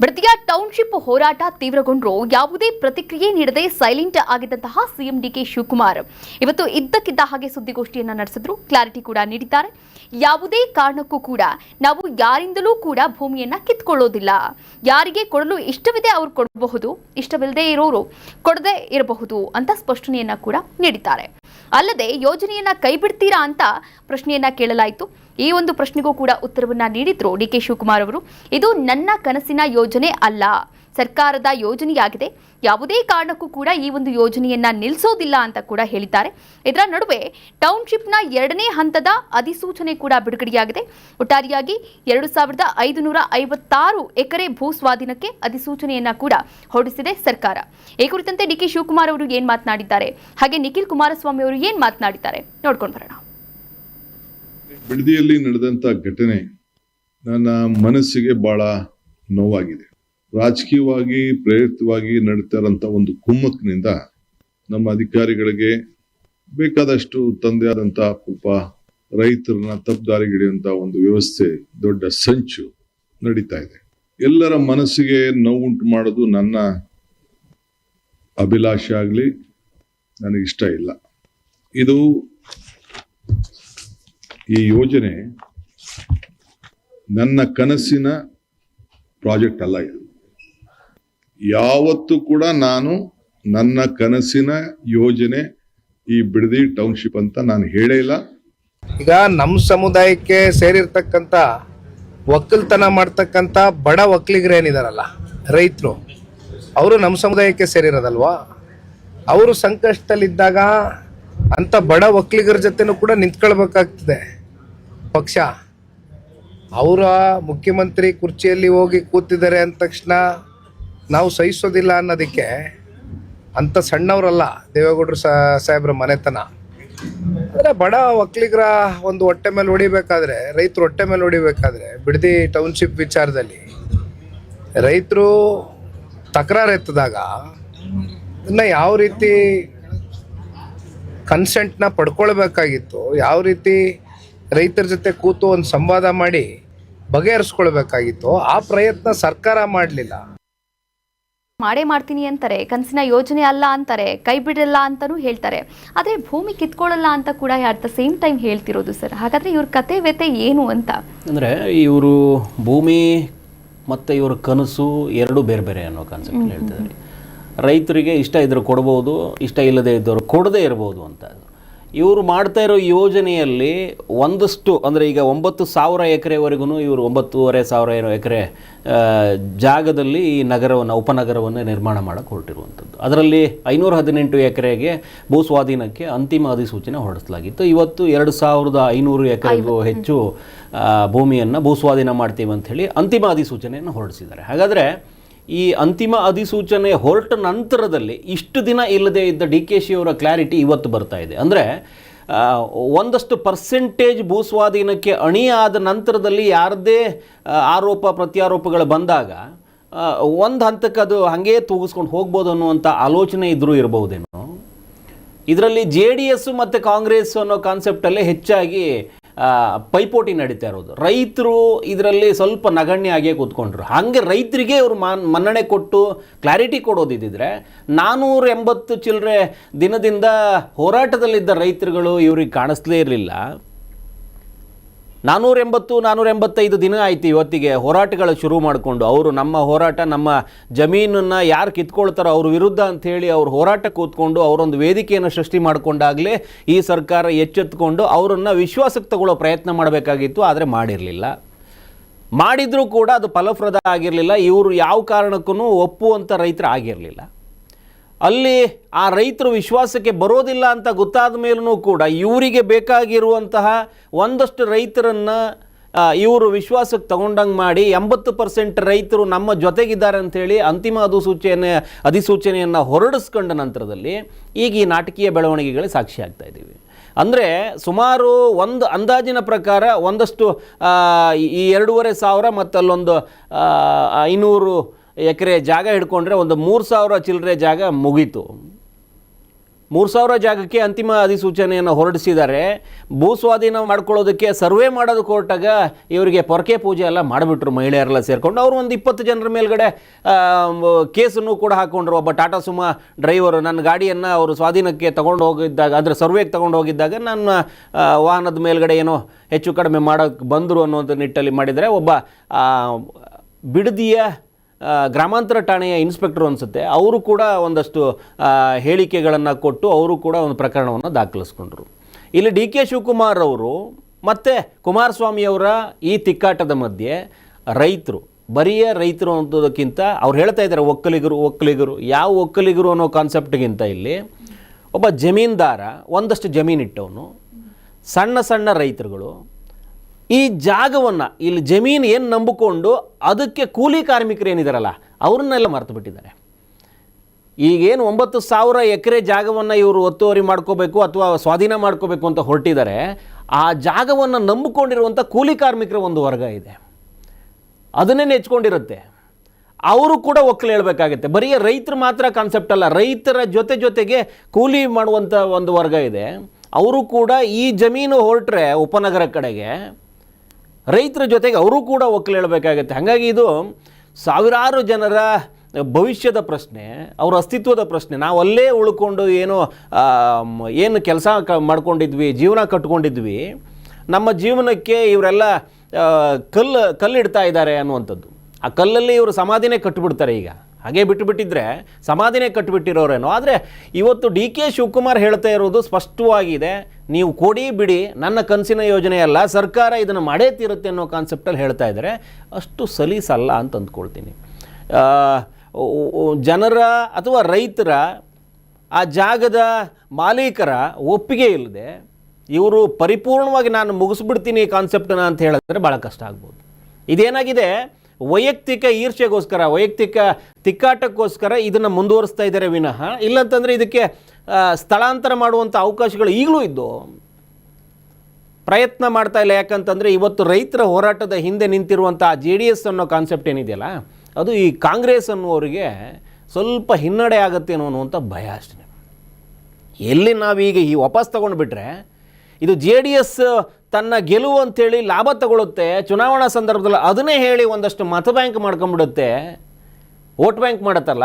ಬಿಡದಿಯ township ಹೋರಾಟ ತೀವ್ರಗೊಂಡರೂ ಯಾವುದೇ ಪ್ರತಿಕ್ರಿಯೆ ನೀಡದೆ ಸೈಲೆಂಟ್ ಆಗಿದ್ದಂತಹ ಸಿಎಂ ಡಿಕೆ ಶಿವಕುಮಾರ್ ಇವತ್ತು ಇದ್ದಕ್ಕಿದ್ದ ಹಾಗೆ ಸುದ್ದಿಗೋಷ್ಠಿಯನ್ನು ನಡೆಸಿದ್ರು. ಕ್ಲಾರಿಟಿ ಕೂಡ ನೀಡಿದ್ದಾರೆ. ಯಾವುದೇ ಕಾರಣಕ್ಕೂ ಕೂಡ ನಾವು ಯಾರಿಂದಲೂ ಕೂಡ ಭೂಮಿಯನ್ನ ಕಿತ್ಕೊಳ್ಳೋದಿಲ್ಲ. ಯಾರಿಗೆ ಕೊಡಲು ಇಷ್ಟವಿದೆ ಅವರು ಕೊಡಬಹುದು, ಇಷ್ಟವಿಲ್ಲದೆ ಇರೋರು ಕೊಡದೇ ಇರಬಹುದು ಅಂತ ಸ್ಪಷ್ಟನೆಯನ್ನ ಕೂಡ ನೀಡಿದ್ದಾರೆ. ಅಲ್ಲದೆ ಯೋಜನೆಯನ್ನ ಕೈಬಿಡ್ತೀರಾ ಅಂತ ಪ್ರಶ್ನೆಯನ್ನ ಕೇಳಲಾಯಿತು. ಈ ಒಂದು ಪ್ರಶ್ನೆಗೂ ಕೂಡ ಉತ್ತರವನ್ನ ನೀಡಿದ್ರು ಡಿಕೆ ಶಿವಕುಮಾರ್ ಅವರು. ಇದು ನನ್ನ ಕನಸಿನ ಯೋಜನೆ ಅಲ್ಲ, ಸರ್ಕಾರದ ಯೋಜನೆಯಾಗಿದೆ. ಯಾವುದೇ ಕಾರಣಕ್ಕೂ ಕೂಡ ಈ ಒಂದು ಯೋಜನೆಯನ್ನ ನಿಲ್ಲಿಸೋದಿಲ್ಲ ಅಂತ ಕೂಡ ಹೇಳಿದ್ದಾರೆ. ಇದರ ನಡುವೆ ಟೌನ್ಶಿಪ್ನ 2ನೇ ಹಂತದ ಅಧಿಸೂಚನೆ ಕೂಡ ಬಿಡುಗಡೆಯಾಗಿದೆ. ಒಟ್ಟಾರೆಯಾಗಿ 2556 ಎಕರೆ ಭೂ ಸ್ವಾಧೀನಕ್ಕೆ ಅಧಿಸೂಚನೆಯನ್ನ ಕೂಡ ಹೊರಡಿಸಿದೆ ಸರ್ಕಾರ. ಈ ಕುರಿತಂತೆ ಡಿಕೆ ಶಿವಕುಮಾರ್ ಅವರು ಏನ್ ಮಾತನಾಡಿದ್ದಾರೆ, ಹಾಗೆ ನಿಖಿಲ್ ಕುಮಾರಸ್ವಾಮಿ ಅವರು ಏನ್ ಮಾತನಾಡಿದ್ದಾರೆ ನೋಡ್ಕೊಂಡು ಬರೋಣ. ಬಿಡದಿಯಲ್ಲಿ ನಡೆದಂತ ಘಟನೆ ನನ್ನ ಮನಸ್ಸಿಗೆ ಬಹಳ ನೋವಾಗಿದೆ. ರಾಜಕೀಯವಾಗಿ ಪ್ರೇರಿತವಾಗಿ ನಡೀತಾ ಇರೋಂಥ ಒಂದು ಕುಮ್ಮಕ್ಕಿನಿಂದ ನಮ್ಮ ಅಧಿಕಾರಿಗಳಿಗೆ ಬೇಕಾದಷ್ಟು ತಂದೆಯಾದಂಥ ಪಾಪ ರೈತರನ್ನ ತಪ್ಪುದಾರಿಗಿಡಿಯುವಂತ ಒಂದು ವ್ಯವಸ್ಥೆ, ದೊಡ್ಡ ಸಂಚು ನಡೀತಾ ಇದೆ. ಎಲ್ಲರ ಮನಸ್ಸಿಗೆ ನೋವುಂಟು ಮಾಡೋದು ನನ್ನ ಅಭಿಲಾಷೆ ಆಗಲಿ, ನನಗಿಷ್ಟ ಇಲ್ಲ. ಇದು ಈ ಯೋಜನೆ ನನ್ನ ಕನಸಿನ ಪ್ರಾಜೆಕ್ಟ್ ಅಲ್ಲ. ಇದು ಯಾವತ್ತೂ ಕೂಡ ನಾನು ನನ್ನ ಕನಸಿನ ಯೋಜನೆ ಈ ಬಿಡದಿ ಟೌನ್ಶಿಪ್ ಅಂತ ನಾನು ಹೇಳೇ ಇಲ್ಲ. ಈಗ ನಮ್ಮ ಸಮುದಾಯಕ್ಕೆ ಸೇರಿರ್ತಕ್ಕಂಥ ಒಕ್ಕಲ್ತನ ಮಾಡ್ತಕ್ಕಂಥ ಬಡ ಒಕ್ಕಲಿಗರೇನಿದಾರಲ್ಲ, ರೈತರು, ಅವರು ನಮ್ಮ ಸಮುದಾಯಕ್ಕೆ ಸೇರಿರೋದಲ್ವಾ. ಅವರು ಸಂಕಷ್ಟದಲ್ಲಿದ್ದಾಗ ಅಂಥ ಬಡ ಒಕ್ಕಲಿಗರ ಜೊತೆನೂ ಕೂಡ ನಿಂತ್ಕೊಳ್ಬೇಕಾಗ್ತದೆ ಪಕ್ಷ. ಅವರ ಮುಖ್ಯಮಂತ್ರಿ ಕುರ್ಚಿಯಲ್ಲಿ ಹೋಗಿ ಕೂತಿದ್ದಾರೆ ಅಂದ ತಕ್ಷಣ ನಾವು ಸಹಿಸೋದಿಲ್ಲ ಅನ್ನೋದಕ್ಕೆ ಅಂಥ ಸಣ್ಣವರಲ್ಲ ದೇವೇಗೌಡರು ಸಾಹೇಬ್ರ ಮನೆತನ. ಅಂದರೆ ಬಡ ಒಕ್ಕಲಿಗರ ಒಂದು ಹೊಟ್ಟೆ ಮೇಲೆ ಹೊಡಿಬೇಕಾದ್ರೆ, ರೈತರು ಹೊಟ್ಟೆ ಮೇಲೆ ಹೊಡಿಬೇಕಾದ್ರೆ ಬಿಡದಿ ಟೌನ್ಶಿಪ್ ವಿಚಾರದಲ್ಲಿ ರೈತರು ತಕರಾರು ಎತ್ತಿದಾಗ ಇದನ್ನ ಯಾವ ರೀತಿ ಕನ್ಸೆಂಟ್ನ ಪಡ್ಕೊಳ್ಬೇಕಾಗಿತ್ತು, ಯಾವ ರೀತಿ ರೈತರ ಜೊತೆ ಕೂತು ಒಂದು ಸಂವಾದ ಮಾಡಿ ಬಗೆಹರಿಸ್ಕೊಳ್ಬೇಕಾಗಿತ್ತು, ಆ ಪ್ರಯತ್ನ ಸರ್ಕಾರ ಮಾಡಲಿಲ್ಲ. ಮಾಡೇ ಮಾಡ್ತೀನಿ ಅಂತಾರೆ, ಕನಸಿನ ಯೋಜನೆ ಅಲ್ಲ ಅಂತಾರೆ, ಕೈ ಬಿಡಲ್ಲ ಅಂತಾನೂ ಹೇಳ್ತಾರೆ. ಆದರೆ ಭೂಮಿ ಕಿತ್ಕೊಳ್ಳಲ್ಲ ಅಂತ ಕೂಡ ಅಟ್ ದ ಸೇಮ್ ಟೈಮ್ ಹೇಳ್ತಿರೋದು ಸರ್. ಹಾಗಾದ್ರೆ ಇವ್ರ ಕತೆ ವ್ಯತೆ ಏನು ಅಂತ ಅಂದರೆ ಇವರು ಭೂಮಿ ಮತ್ತು ಇವ್ರ ಕನಸು ಎರಡು ಬೇರೆ ಬೇರೆ ಅನ್ನೋ ಕಾನ್ಸೆಪ್ಟ್ ಹೇಳ್ತಿದ್ದಾರೆ. ರೈತರಿಗೆ ಇಷ್ಟ ಇದ್ದರೆ ಕೊಡ್ಬೋದು, ಇಷ್ಟ ಇಲ್ಲದೆ ಇದ್ದವರು ಕೊಡದೇ ಇರ್ಬೋದು ಅಂತ. ಇವರು ಮಾಡ್ತಾ ಇರೋ ಯೋಜನೆಯಲ್ಲಿ ಒಂದಷ್ಟು ಅಂದರೆ ಈಗ 9,000 ಎಕರೆವರೆಗೂ ಇವರು 9,500 ಎಕರೆ ಜಾಗದಲ್ಲಿ ಈ ನಗರವನ್ನು, ಉಪನಗರವನ್ನು ನಿರ್ಮಾಣ ಮಾಡೋಕ್ಕೆ ಹೊರಟಿರುವಂಥದ್ದು. ಅದರಲ್ಲಿ 518 ಎಕರೆಗೆ ಭೂ ಸ್ವಾಧೀನಕ್ಕೆ ಅಂತಿಮ ಅಧಿಸೂಚನೆ ಹೊರಡಿಸಲಾಗಿತ್ತು. ಇವತ್ತು 2,500 ಎಕರೆಗೂ ಹೆಚ್ಚು ಭೂಮಿಯನ್ನು ಭೂ ಸ್ವಾಧೀನ ಮಾಡ್ತೀವಿ ಅಂಥೇಳಿ ಅಂತಿಮ ಅಧಿಸೂಚನೆಯನ್ನು ಹೊರಡಿಸಿದ್ದಾರೆ. ಹಾಗಾದರೆ ಈ ಅಂತಿಮ ಅಧಿಸೂಚನೆ ಹೊರಟ ನಂತರದಲ್ಲಿ ಇಷ್ಟು ದಿನ ಇಲ್ಲದೆ ಇದ್ದ ಡಿ ಕೆ ಶಿ ಅವರ ಕ್ಲಾರಿಟಿ ಇವತ್ತು ಬರ್ತಾ ಇದೆ. ಅಂದರೆ ಒಂದಷ್ಟು ಪರ್ಸೆಂಟೇಜ್ ಭೂಸ್ವಾಧೀನಕ್ಕೆ ಅಣಿಯಾದ ನಂತರದಲ್ಲಿ ಯಾರದೇ ಆರೋಪ ಪ್ರತ್ಯಾರೋಪಗಳು ಬಂದಾಗ ಒಂದು ಹಂತಕ್ಕೆ ಅದು ಹಾಗೇ ತೂಗಿಸ್ಕೊಂಡು ಹೋಗ್ಬೋದು ಅನ್ನುವಂಥ ಆಲೋಚನೆ ಇದ್ರೂ ಇರಬಹುದೇನೋ. ಇದರಲ್ಲಿ JDS ಮತ್ತು ಕಾಂಗ್ರೆಸ್ ಅನ್ನೋ ಕಾನ್ಸೆಪ್ಟಲ್ಲೇ ಹೆಚ್ಚಾಗಿ ಪೈಪೋಟಿ ನಡೀತಾ ಇರೋದು. ರೈತರು ಇದರಲ್ಲಿ ಸ್ವಲ್ಪ ನಗಣ್ಯ ಆಗೇ ಕೂತ್ಕೊಂಡ್ರು. ಹಾಗೆ ರೈತರಿಗೆ ಅವರು ಮನ್ನಣೆ ಕೊಟ್ಟು ಕ್ಲಾರಿಟಿ ಕೊಡೋದಿದ್ದರೆ 480 ಚಿಲ್ಲರೆ ದಿನದಿಂದ ಹೋರಾಟದಲ್ಲಿದ್ದ ರೈತರುಗಳು ಇವ್ರಿಗೆ ಕಾಣಿಸ್ಲೇ ಇರಲಿಲ್ಲ. 485 ದಿನ ಆಯ್ತು ಇವತ್ತಿಗೆ ಹೋರಾಟಗಳು ಶುರು ಮಾಡಿಕೊಂಡು. ಅವರು ನಮ್ಮ ಹೋರಾಟ, ನಮ್ಮ ಜಮೀನನ್ನು ಯಾರು ಕಿತ್ಕೊಳ್ತಾರೋ ಅವ್ರ ವಿರುದ್ಧ ಅಂಥೇಳಿ ಅವ್ರು ಹೋರಾಟ ಕೂತ್ಕೊಂಡು ಅವರೊಂದು ವೇದಿಕೆಯನ್ನು ಸೃಷ್ಟಿ ಮಾಡಿಕೊಂಡಾಗಲೇ ಈ ಸರ್ಕಾರ ಎಚ್ಚೆತ್ತುಕೊಂಡು ಅವರನ್ನು ವಿಶ್ವಾಸಕ್ಕೆ ತಗೊಳ್ಳೋ ಪ್ರಯತ್ನ ಮಾಡಬೇಕಾಗಿತ್ತು. ಆದರೆ ಮಾಡಿರಲಿಲ್ಲ. ಮಾಡಿದರೂ ಕೂಡ ಅದು ಫಲಪ್ರದ ಆಗಿರಲಿಲ್ಲ. ಇವರು ಯಾವ ಕಾರಣಕ್ಕೂ ಒಪ್ಪುವಂಥ ರೈತರು ಆಗಿರಲಿಲ್ಲ. ಅಲ್ಲಿ ಆ ರೈತರು ವಿಶ್ವಾಸಕ್ಕೆ ಬರೋದಿಲ್ಲ ಅಂತ ಗೊತ್ತಾದ ಮೇಲೂ ಕೂಡ ಇವರಿಗೆ ಬೇಕಾಗಿರುವಂತಹ ಒಂದಷ್ಟು ರೈತರನ್ನು ಇವರು ವಿಶ್ವಾಸಕ್ಕೆ ತಗೊಂಡಂಗೆ ಮಾಡಿ 80% ರೈತರು ನಮ್ಮ ಜೊತೆಗಿದ್ದಾರೆ ಅಂಥೇಳಿ ಅಂತಿಮ ಅಧಿಸೂಚನೆಯನ್ನು ಹೊರಡಿಸ್ಕೊಂಡ ನಂತರದಲ್ಲಿ ಈಗ ಈ ನಾಟಕೀಯ ಬೆಳವಣಿಗೆಗಳಿಗೆ ಸಾಕ್ಷಿ ಆಗ್ತಾ ಇದ್ದೀವಿ. ಅಂದರೆ ಸುಮಾರು ಒಂದು ಅಂದಾಜಿನ ಪ್ರಕಾರ ಒಂದಷ್ಟು ಈ 2,500 ಮತ್ತು ಅಲ್ಲೊಂದು 500 ಎಕರೆ ಜಾಗ ಹಿಡ್ಕೊಂಡ್ರೆ ಒಂದು 3,000 ಚಿಲ್ಲರೆ ಜಾಗ ಮುಗೀತು. 3,000 ಜಾಗಕ್ಕೆ ಅಂತಿಮ ಅಧಿಸೂಚನೆಯನ್ನು ಹೊರಡಿಸಿದ್ದಾರೆ. ಭೂಸ್ವಾಧೀನ ಮಾಡ್ಕೊಳ್ಳೋದಕ್ಕೆ ಸರ್ವೆ ಮಾಡೋದು ಕೋರ್ಟಾಗ ಇವರಿಗೆ ಪೊರಕೆ ಪೂಜೆ ಎಲ್ಲ ಮಾಡಿಬಿಟ್ರು ಮಹಿಳೆಯರೆಲ್ಲ ಸೇರಿಕೊಂಡು. ಅವರು ಒಂದು 20 ಜನರ ಮೇಲ್ಗಡೆ ಕೇಸನ್ನು ಕೂಡ ಹಾಕ್ಕೊಂಡ್ರು. ಒಬ್ಬ ಟಾಟಾ ಸುಮಾ ಡ್ರೈವರು ನನ್ನ ಗಾಡಿಯನ್ನು ಅವರು ಸ್ವಾಧೀನಕ್ಕೆ ತೊಗೊಂಡು ಹೋಗಿದ್ದಾಗ, ಅದರ ಸರ್ವೆಗೆ ತೊಗೊಂಡು ಹೋಗಿದ್ದಾಗ ನನ್ನ ವಾಹನದ ಮೇಲ್ಗಡೆ ಏನೋ ಹೆಚ್ಚು ಕಡಿಮೆ ಮಾಡೋಕ್ಕೆ ಬಂದರು ಅನ್ನೋದು ನಿಟ್ಟಲ್ಲಿ ಮಾಡಿದರೆ. ಒಬ್ಬ ಬಿಡದಿಯ ಗ್ರಾಮಾಂತರ ಠಾಣೆಯ ಇನ್ಸ್ಪೆಕ್ಟರ್ ಅನಿಸುತ್ತೆ, ಅವರು ಕೂಡ ಒಂದಷ್ಟು ಹೇಳಿಕೆಗಳನ್ನು ಕೊಟ್ಟು ಅವರು ಕೂಡ ಒಂದು ಪ್ರಕರಣವನ್ನು ದಾಖಲಿಸ್ಕೊಂಡ್ರು. ಇಲ್ಲಿ ಡಿ ಕೆ ಶಿವಕುಮಾರ್ ಅವರು ಮತ್ತು ಕುಮಾರಸ್ವಾಮಿಯವರ ಈ ತಿಕ್ಕಾಟದ ಮಧ್ಯೆ ರೈತರು, ಬರಿಯ ರೈತರು ಅನ್ನೋದಕ್ಕಿಂತ ಅವ್ರು ಹೇಳ್ತಾ ಇದ್ದಾರೆ ಒಕ್ಕಲಿಗರು ಯಾವ ಒಕ್ಕಲಿಗರು ಅನ್ನೋ ಕಾನ್ಸೆಪ್ಟ್ಗಿಂತ ಇಲ್ಲಿ ಒಬ್ಬ ಜಮೀನ್ದಾರ, ಒಂದಷ್ಟು ಜಮೀನಿಟ್ಟವನು, ಸಣ್ಣ ರೈತರುಗಳು ಈ ಜಾಗವನ್ನು, ಇಲ್ಲಿ ಜಮೀನು ಏನು ನಂಬಿಕೊಂಡು ಅದಕ್ಕೆ ಕೂಲಿ ಕಾರ್ಮಿಕರು ಏನಿದಾರಲ್ಲ ಅವ್ರನ್ನೆಲ್ಲ ಮರೆತು ಬಿಟ್ಟಿದ್ದಾರೆ. ಈಗೇನು 9,000 ಎಕರೆ ಜಾಗವನ್ನು ಇವರು ಒತ್ತುವರಿ ಮಾಡ್ಕೋಬೇಕು ಅಥವಾ ಸ್ವಾಧೀನ ಮಾಡ್ಕೋಬೇಕು ಅಂತ ಹೊರಟಿದ್ದಾರೆ. ಆ ಜಾಗವನ್ನು ನಂಬಿಕೊಂಡಿರುವಂಥ ಕೂಲಿ ಕಾರ್ಮಿಕರ ಒಂದು ವರ್ಗ ಇದೆ, ಅದನ್ನೇ ನೆಚ್ಕೊಂಡಿರುತ್ತೆ. ಅವರು ಕೂಡ ಒಕ್ಕಲು ಹೇಳಬೇಕಾಗುತ್ತೆ. ಬರೀ ರೈತರು ಮಾತ್ರ ಕಾನ್ಸೆಪ್ಟ್ ಅಲ್ಲ, ರೈತರ ಜೊತೆಗೆ ಕೂಲಿ ಮಾಡುವಂಥ ಒಂದು ವರ್ಗ ಇದೆ. ಅವರು ಕೂಡ ಈ ಜಮೀನು ಹೊರಟ್ರೆ ಉಪನಗರ ಕಡೆಗೆ ರೈತರ ಜೊತೆಗೆ ಅವರು ಕೂಡ ಒಕ್ಕಲು ಹೇಳಬೇಕಾಗತ್ತೆ. ಹಾಗಾಗಿ ಇದು ಸಾವಿರಾರು ಜನರ ಭವಿಷ್ಯದ ಪ್ರಶ್ನೆ, ಅವರ ಅಸ್ತಿತ್ವದ ಪ್ರಶ್ನೆ. ನಾವು ಅಲ್ಲೇ ಉಳ್ಕೊಂಡು ಏನು ಕೆಲಸ ಮಾಡ್ಕೊಂಡಿದ್ವಿ, ಜೀವನ ಕಟ್ಕೊಂಡಿದ್ವಿ, ನಮ್ಮ ಜೀವನಕ್ಕೆ ಇವರೆಲ್ಲ ಕಲ್ಲಿಡ್ತಾ ಇದ್ದಾರೆ ಅನ್ನುವಂಥದ್ದು. ಆ ಕಲ್ಲಲ್ಲಿ ಇವರು ಸಮಾಧಿನೇ ಕಟ್ಟಿಬಿಡ್ತಾರೆ. ಈಗ ಹಾಗೆ ಬಿಟ್ಟುಬಿಟ್ಟಿದ್ರೆ ಸಮಾಧಿನೇ ಕಟ್ಟಿಬಿಟ್ಟಿರೋರೇನೋ. ಆದರೆ ಇವತ್ತು ಡಿ ಕೆ ಶಿವಕುಮಾರ್ ಹೇಳ್ತಾ ಇರೋದು ಸ್ಪಷ್ಟವಾಗಿದೆ, ನೀವು ಕೊಡಿ ಬಿಡಿ, ನನ್ನ ಕನಸಿನ ಯೋಜನೆ ಅಲ್ಲ, ಸರ್ಕಾರ ಇದನ್ನು ಮಾಡೇ ತೀರುತ್ತೆ ಅನ್ನೋ ಕಾನ್ಸೆಪ್ಟಲ್ಲಿ ಹೇಳ್ತಾ ಇದ್ದಾರೆ. ಅಷ್ಟು ಸಲೀಸಲ್ಲ ಅಂತ ಅಂದ್ಕೊಳ್ತೀನಿ. ಜನರ ಅಥವಾ ರೈತರ, ಆ ಜಾಗದ ಮಾಲೀಕರ ಒಪ್ಪಿಗೆ ಇಲ್ಲದೆ ಇವರು ಪರಿಪೂರ್ಣವಾಗಿ ನಾನು ಮುಗಿಸ್ಬಿಡ್ತೀನಿ ಈ ಕಾನ್ಸೆಪ್ಟನ್ನ ಅಂತ ಹೇಳಿದ್ರೆ ಭಾಳ ಕಷ್ಟ ಆಗ್ಬೋದು. ಇದೇನಾಗಿದೆ, ವೈಯಕ್ತಿಕ ಈರ್ಷೆಗೋಸ್ಕರ, ವೈಯಕ್ತಿಕ ತಿಕ್ಕಾಟಕ್ಕೋಸ್ಕರ ಇದನ್ನು ಮುಂದುವರಿಸ್ತಾ ಇದ್ದಾರೆ ವಿನಃ ಇಲ್ಲಂತಂದರೆ ಇದಕ್ಕೆ ಸ್ಥಳಾಂತರ ಮಾಡುವಂಥ ಅವಕಾಶಗಳು ಈಗಲೂ ಇದ್ದು ಪ್ರಯತ್ನ ಮಾಡ್ತಾ ಇಲ್ಲ. ಯಾಕಂತಂದರೆ ಇವತ್ತು ರೈತರ ಹೋರಾಟದ ಹಿಂದೆ ನಿಂತಿರುವಂಥ JDS ಅನ್ನೋ ಕಾನ್ಸೆಪ್ಟ್ ಏನಿದೆಯಲ್ಲ, ಅದು ಈ ಕಾಂಗ್ರೆಸ್ ಅನ್ನುವರಿಗೆ ಸ್ವಲ್ಪ ಹಿನ್ನಡೆ ಆಗುತ್ತೇನೋ ಅನ್ನುವಂಥ ಭಯ ಅಷ್ಟೇ. ಎಲ್ಲಿ ನಾವೀಗ ಈ ವಾಪಸ್ ತೊಗೊಂಡ್ಬಿಟ್ರೆ ಇದು JDS ತನ್ನ ಗೆಲುವು ಅಂಥೇಳಿ ಲಾಭ ತಗೊಳುತ್ತೆ, ಚುನಾವಣಾ ಸಂದರ್ಭದಲ್ಲಿ ಅದನ್ನೇ ಹೇಳಿ ಒಂದಷ್ಟು ಮತ ಬ್ಯಾಂಕ್ ಮಾಡ್ಕೊಂಡ್ಬಿಡುತ್ತೆ, ವೋಟ್ ಬ್ಯಾಂಕ್ ಮಾಡುತ್ತಲ್ಲ,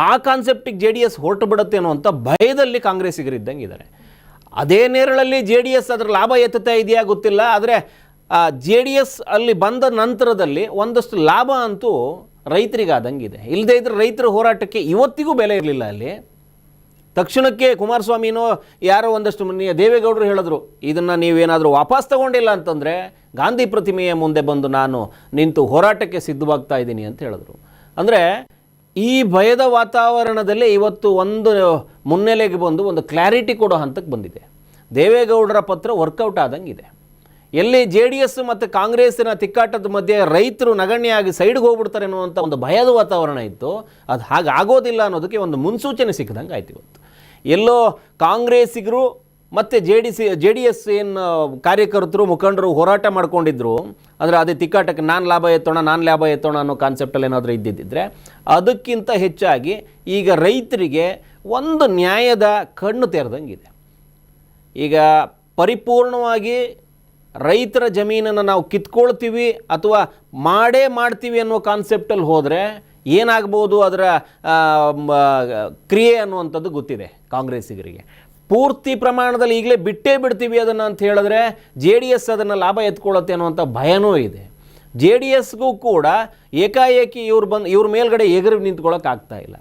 ಆ ಕಾನ್ಸೆಪ್ಟಿಗೆ JDS ಹೊರಟು ಬಿಡುತ್ತೆ ಅನ್ನುವಂಥ ಭಯದಲ್ಲಿ ಕಾಂಗ್ರೆಸ್ಸಿಗರಿದ್ದಂಗೆ ಇದ್ದಾರೆ. ಅದೇ ನೇರಳಲ್ಲಿ JDS ಅದರ ಲಾಭ ಎತ್ತುತ್ತಾ ಇದೆಯಾ ಗೊತ್ತಿಲ್ಲ. ಆದರೆ JDS ಅಲ್ಲಿ ಬಂದ ನಂತರದಲ್ಲಿ ಒಂದಷ್ಟು ಲಾಭ ಅಂತೂ ರೈತರಿಗಾದಂಗಿದೆ. ಇಲ್ಲದೇ ಇದ್ದರೆ ರೈತರ ಹೋರಾಟಕ್ಕೆ ಇವತ್ತಿಗೂ ಬೆಲೆ ಇರಲಿಲ್ಲ. ಅಲ್ಲಿ ತಕ್ಷಣಕ್ಕೆ ಕುಮಾರಸ್ವಾಮಿನೋ ಯಾರೋ ಒಂದಷ್ಟು ದೇವೇಗೌಡರು ಹೇಳಿದ್ರು, ಇದನ್ನು ನೀವೇನಾದರೂ ವಾಪಸ್ ತಗೊಂಡಿಲ್ಲ ಅಂತಂದರೆ ಗಾಂಧಿ ಪ್ರತಿಮೆಯ ಮುಂದೆ ಬಂದು ನಾನು ನಿಂತು ಹೋರಾಟಕ್ಕೆ ಸಿದ್ಧವಾಗ್ತಾ ಇದ್ದೀನಿ ಅಂತ ಹೇಳಿದ್ರು. ಅಂದರೆ ಈ ಭಯದ ವಾತಾವರಣದಲ್ಲಿ ಇವತ್ತು ಒಂದು ಮುನ್ನೆಲೆಗೆ ಬಂದು ಒಂದು ಕ್ಲಾರಿಟಿ ಕೊಡೋ ಹಂತಕ್ಕೆ ಬಂದಿದೆ. ದೇವೇಗೌಡರ ಪತ್ರ ವರ್ಕೌಟ್ ಆದಂಗಿದೆ. ಎಲ್ಲಿ JDS ಮತ್ತು ಕಾಂಗ್ರೆಸ್ಸಿನ ತಿಕ್ಕಾಟದ ಮಧ್ಯೆ ರೈತರು ನಗಣ್ಯವಾಗಿ ಸೈಡ್ಗೆ ಹೋಗ್ಬಿಡ್ತಾರೆ ಅನ್ನುವಂಥ ಒಂದು ಭಯದ ವಾತಾವರಣ ಇತ್ತು, ಅದು ಹಾಗೆ ಆಗೋದಿಲ್ಲ ಅನ್ನೋದಕ್ಕೆ ಒಂದು ಮುನ್ಸೂಚನೆ ಸಿಕ್ಕಿದಂಗೆ ಆಯ್ತು. ಇವತ್ತು ಎಲ್ಲೋ ಕಾಂಗ್ರೆಸ್ಸಿಗರು ಮತ್ತು JDS ಏನು ಕಾರ್ಯಕರ್ತರು ಮುಖಂಡರು ಹೋರಾಟ ಮಾಡ್ಕೊಂಡಿದ್ರು, ಅಂದರೆ ಅದೇ ತಿಕ್ಕಾಟಕ್ಕೆ ನಾನು ಲಾಭ ಎತ್ತೋಣ ಅನ್ನೋ ಕಾನ್ಸೆಪ್ಟಲ್ಲಿ ಏನಾದರೂ ಇದ್ದಿದ್ದರೆ ಅದಕ್ಕಿಂತ ಹೆಚ್ಚಾಗಿ ಈಗ ರೈತರಿಗೆ ಒಂದು ನ್ಯಾಯದ ಕಣ್ಣು ತೆರೆದಂಗಿದೆ. ಈಗ ಪರಿಪೂರ್ಣವಾಗಿ ರೈತರ ಜಮೀನನ್ನು ನಾವು ಕಿತ್ಕೊಳ್ತೀವಿ ಅಥವಾ ಮಾಡ್ತೀವಿ ಅನ್ನೋ ಕಾನ್ಸೆಪ್ಟಲ್ಲಿ ಹೋದರೆ ಏನಾಗ್ಬೋದು, ಅದರ ಕ್ರಿಯೆ ಅನ್ನುವಂಥದ್ದು ಗೊತ್ತಿದೆ ಕಾಂಗ್ರೆಸ್ಸಿಗರಿಗೆ. ಪೂರ್ತಿ ಪ್ರಮಾಣದಲ್ಲಿ ಈಗಲೇ ಬಿಡ್ತೀವಿ ಅದನ್ನು ಅಂತ ಹೇಳಿದ್ರೆ JDS ಅದನ್ನು ಲಾಭ ಎತ್ಕೊಳ್ಳುತ್ತೆ ಅನ್ನುವಂಥ ಭಯನೂ ಇದೆ. JDSಗೂ ಕೂಡ ಏಕಾಏಕಿ ಇವ್ರ ಮೇಲ್ಗಡೆ ಎಗರು ನಿಂತ್ಕೊಳ್ಳೋಕ್ಕಾಗ್ತಾ ಇಲ್ಲ.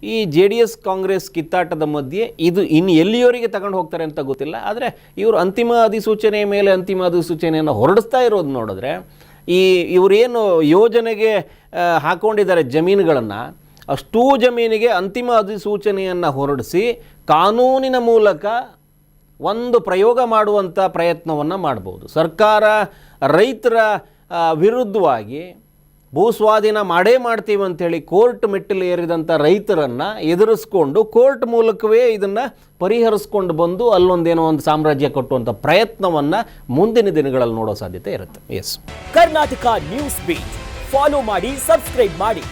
ಈ JDS ಕಾಂಗ್ರೆಸ್ ಕಿತ್ತಾಟದ ಮಧ್ಯೆ ಇದು ಇನ್ನು ಎಲ್ಲಿಯವರೆಗೆ ತಗೊಂಡು ಹೋಗ್ತಾರೆ ಅಂತ ಗೊತ್ತಿಲ್ಲ. ಆದರೆ ಇವರು ಅಂತಿಮ ಅಧಿಸೂಚನೆ ಮೇಲೆ ಅಂತಿಮ ಅಧಿಸೂಚನೆಯನ್ನು ಹೊರಡಿಸ್ತಾ ಇರೋದು ನೋಡಿದ್ರೆ, ಇವರೇನು ಯೋಜನೆಗೆ ಹಾಕ್ಕೊಂಡಿದ್ದಾರೆ ಜಮೀನುಗಳನ್ನು, ಅಷ್ಟೂ ಜಮೀನಿಗೆ ಅಂತಿಮ ಅಧಿಸೂಚನೆಯನ್ನು ಹೊರಡಿಸಿ ಕಾನೂನಿನ ಮೂಲಕ ಒಂದು ಪ್ರಯೋಗ ಮಾಡುವಂಥ ಪ್ರಯತ್ನವನ್ನು ಮಾಡ್ಬೋದು. ಸರ್ಕಾರ ರೈತರ ವಿರುದ್ಧವಾಗಿ ಭೂಸ್ವಾಧೀನ ಮಾಡ್ತೀವಿ ಅಂಥೇಳಿ ಕೋರ್ಟ್ ಮೆಟ್ಟಿಲು ಏರಿದಂಥ ರೈತರನ್ನು ಎದುರಿಸ್ಕೊಂಡು ಕೋರ್ಟ್ ಮೂಲಕವೇ ಇದನ್ನು ಪರಿಹರಿಸ್ಕೊಂಡು ಬಂದು ಅಲ್ಲೊಂದೇನೋ ಒಂದು ಸಾಮ್ರಾಜ್ಯ ಕಟ್ಟುವಂಥ ಪ್ರಯತ್ನವನ್ನು ಮುಂದಿನ ದಿನಗಳಲ್ಲಿ ನೋಡೋ ಸಾಧ್ಯತೆ ಇರುತ್ತೆ. Yes, Karnataka news beat follow ಮಾಡಿ, ಸಬ್ಸ್ಕ್ರೈಬ್ ಮಾಡಿ.